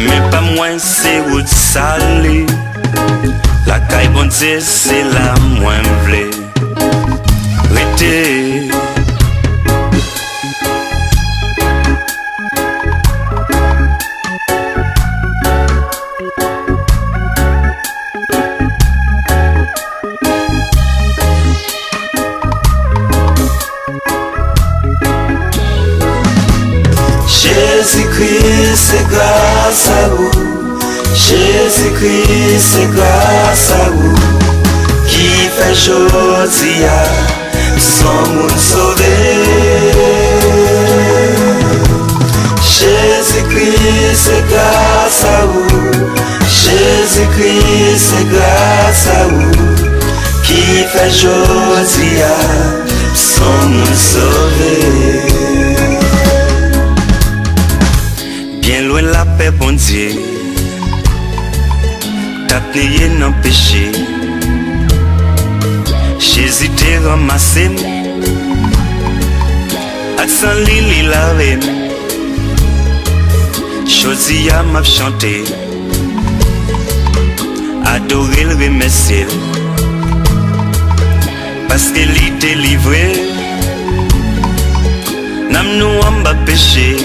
Mais pas moins c'est route salée. La caille bon Dieu c'est la moins vlé. Rete. Jésus-Christ, c'est grâce à vous. Jésus-Christ, c'est grâce à vous qui fait jodia son monde sauvé. Jésus-Christ, c'est grâce à vous. Jésus-Christ, c'est grâce à vous qui fait jodia son monde sauvé. Bien loin la paix, bon Dieu, t'as tenu dans le péché. Jésus t'a ramassé, accent lili lavé. Chosia m'a chanté, adoré le remercier, parce qu'il est délivré, n'am nous en bas péché.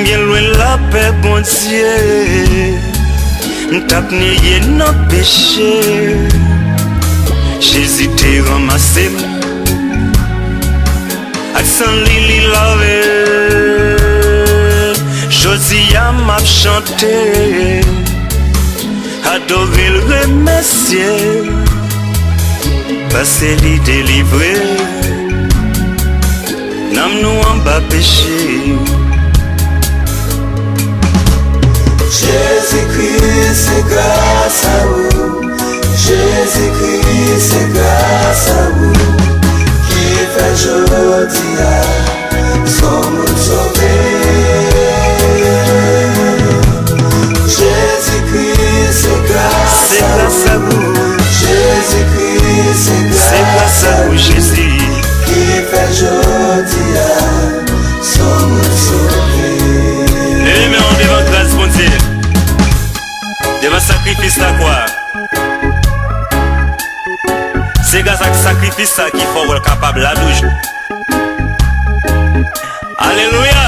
Bien loin la paix, bon Dieu, t'as nié nos péchés. Jésus t'a ramassé, accent lili lavé. Josia m'a chanté, adoré le remercier, parce qu'il est délivré, n'am nous en bas péché. Jésus-Christ, c'est grâce à vous. Jésus-Christ, c'est grâce à vous qui fait jodia son monde sauvé. Jésus-Christ, c'est grâce à vous. Jésus-Christ, c'est grâce à vous, Jésus qui fait jodia son monde sauvé. Et mais on devant grâce, bon Dieu, devant sacrifice la quoi. C'est grâce à ce sacrifice ça qu'il faut être capable la douche. Alléluia.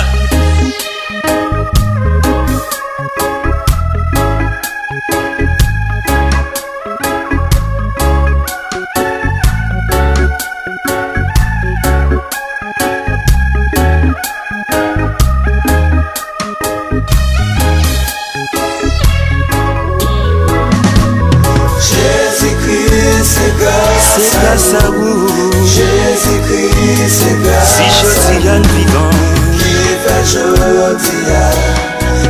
C'est grâce à vous. Jésus-Christ, c'est grâce si Josia vivant qui fait jodia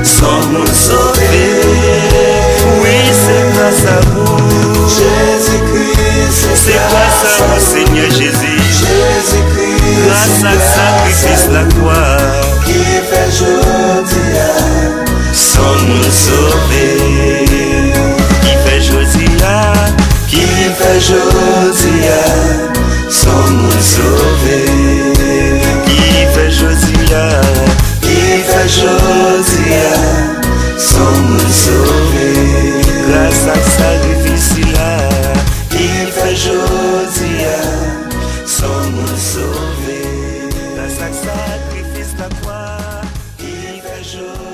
son monde sauvé. Oui, c'est grâce à vous. Jésus-Christ, c'est grâce à vous, Seigneur Jésus. Jésus-Christ, grâce à sacrifice la croix qui fait jodia son monde sauvé. Qui fait jodia, qui fait jodia son monde sauvé. Qui fait jodia, qui fait jodia son monde sauvé. Grâce à sacrifice là, qui fait jodia son monde sauvé. Grâce à sacrifice la croix, qui fait jodia.